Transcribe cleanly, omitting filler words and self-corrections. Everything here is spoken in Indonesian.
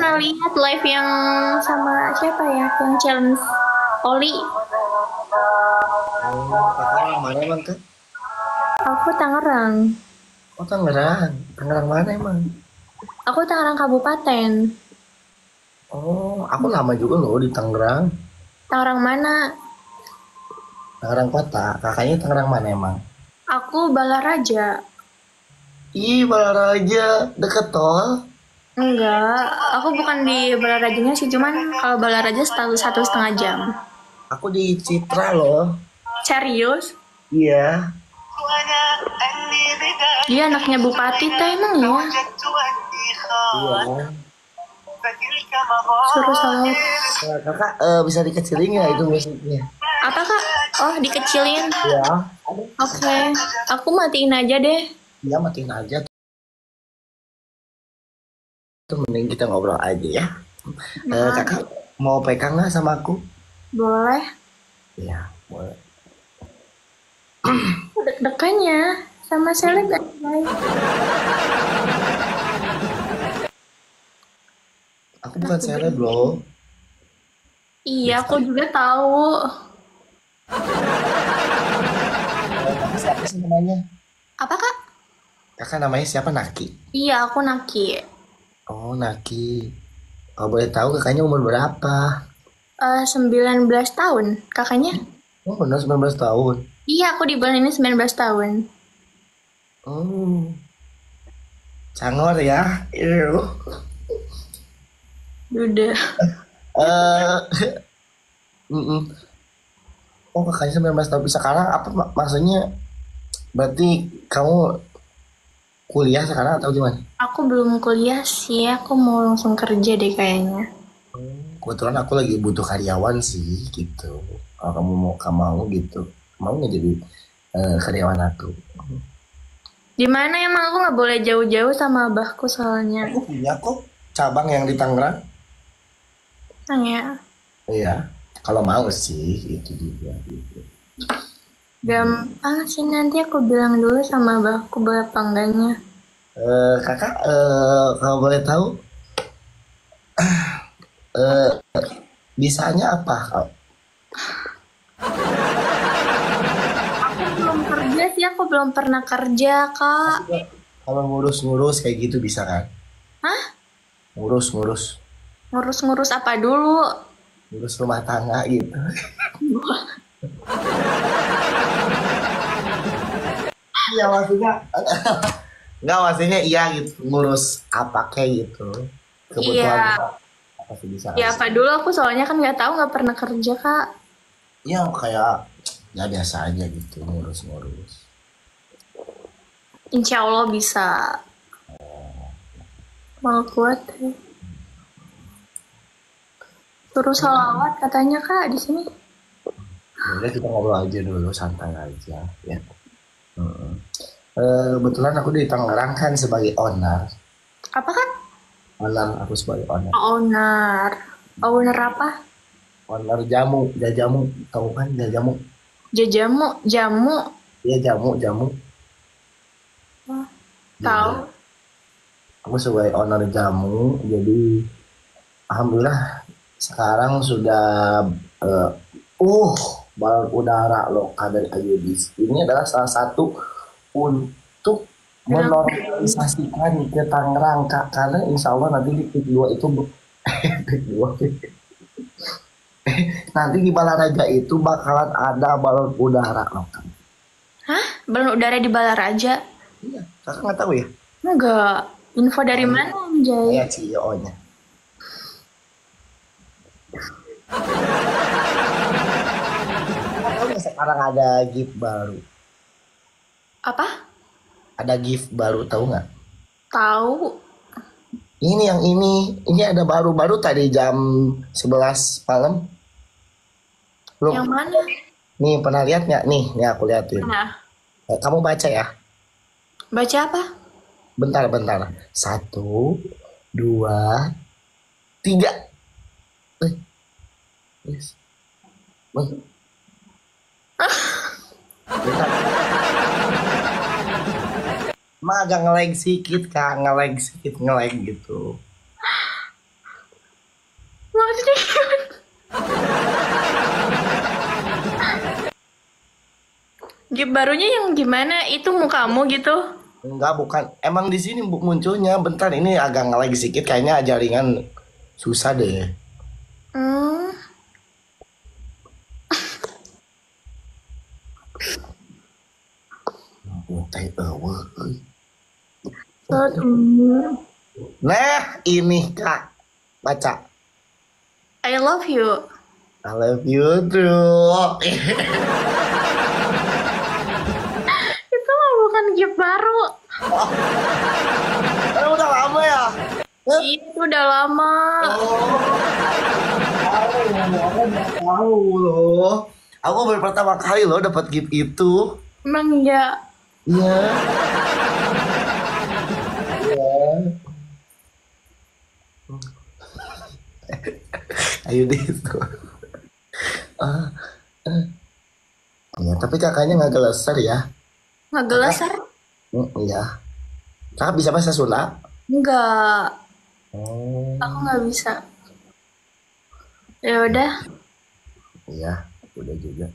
pernah lihat live yang sama siapa ya? Yang challenge Oli. Oh, kakak orang mana emang kak? Aku Tangerang. Oh Tangerang. Tangerang mana emang? Aku Tangerang Kabupaten. Oh, aku lama juga loh di Tangerang. Tangerang mana? Tangerang kota. Kakaknya Tangerang mana emang? Aku Balaraja. Ih, Balaraja. Deket tol. Enggak, aku bukan di Balarajanya sih, cuman kalau Balaraja 1,5 jam. Aku di Citra loh. Serius? Iya. Dia anaknya Bupati teh emang ya? Iya. Suruh salawat. Nah, kakak bisa dikecilin ya itu musiknya? Apa kak? Oh dikecilin. Iya. Oke, aku matiin aja deh. Iya, matiin aja. Tuh mending kita ngobrol aja ya. Nah, Kakak mau PK nggak sama aku? boleh. Iya, boleh. Deg-degannya sama seleb guys. Aku bukan seleb loh. Iya, aku juga tahu. Kakak siapa sih namanya? Apa kak? Kakak namanya siapa? Naki. Iya, aku Naki. Oh, Naki. Kalau boleh tahu kakaknya umur berapa? 19 tahun, kakaknya? Oh, benar 19 tahun. Iya, aku di bulan ini 19 tahun. Oh, cangor ya. Ew. Udah. Eh, mm-mm. Oh, kakaknya 19 tahun. Sekarang apa maksudnya? Berarti kamu kuliah sekarang atau gimana? Aku belum kuliah sih, aku mau langsung kerja deh kayaknya. Kebetulan aku lagi butuh karyawan sih, gitu. Kalau kamu mau gitu, mau nggak jadi karyawan aku? Di mana emang aku nggak boleh jauh-jauh sama abahku soalnya. Aku punya kok cabang yang di Tangerang. Ya, Iya, kalau mau sih itu juga. Gitu. gampang sih nanti aku bilang dulu sama abahku berapa enggaknya. Kakak, kalau boleh tahu, eh, bisanya apa? Aku belum kerja sih, aku belum pernah kerja kak. Kalau ngurus-ngurus kayak gitu bisa kan? Hah? Ngurus-ngurus, Ngurus-ngurus apa dulu? ngurus rumah tangga gitu. Iya maksudnya, nggak maksudnya iya gitu, ngurus apa kayak gitu. Iya, Kebutuhan apa sih bisa ya kasih? apa dulu aku soalnya kan nggak tahu nggak pernah kerja kak. Ya kayak ya biasa aja gitu ngurus-ngurus. Insya Allah bisa. Mau kuat. Suruh salawat katanya kak di sini. Udah kita ngobrol aja dulu, santai aja ya. Mm-mm. Kebetulan aku di Tangerang kan sebagai owner. Apa kak? Owner aku sebagai owner. Owner. Owner apa? Owner jamu, jajamu, tahu kan jajamu? Jajamu, jamu. Iya jamu, jamu. Oh, tahu. Iya. Aku sebagai owner jamu, jadi alhamdulillah sekarang sudah eh, uh balon udara lokal dari Ayudis. Ini adalah salah satu untuk Bilang, menormalisasikan ke Tangerang Kak, karena insya Allah nanti di Pik 2 itu Pik 2, nanti di Balaraja itu bakalan ada balon udara lokal. hah? Balon udara di Balaraja? Iya, kakak nggak tahu ya? Enggak. Info dari mana Anjay? Saya CEO-nya. Tahu nggak sekarang ada gift baru? Apa? Ada gift baru tahu nggak? Tahu. Ini yang ini ada baru-baru tadi jam 11 malam. Belum. Yang mana? Nih pernah lihat nggak? Nih aku liatin. Nah, Kamu baca ya. baca apa? Bentar, bentar. Satu, dua, tiga. Eh, yes. Bentar. Emang agak ngelag sedikit kak, ngelag sedikit, ngelag gitu. Gift barunya yang gimana? Itu mukamu gitu? Enggak, bukan. Emang di sini munculnya. Bentar, ini agak nge-lag sedikit. Kayaknya jaringan susah deh. Hmm. Nah, ini Kak. Baca. I love you. I love you too. Itu mah bukan gift baru. Kan udah lama ya? Itu udah lama. Oh, aku nggak tahu loh. Aku baru pertama kali loh dapat gift itu. Emang ya. Iya. Iya. Ayo deh itu. Ya, tapi kakaknya nggak geleser ya. Nggak Kakak, gelasar? iya. Kakak bisa bahasa Sunda? Nggak. Oh, Aku nggak bisa. Ya udah. iya, udah juga.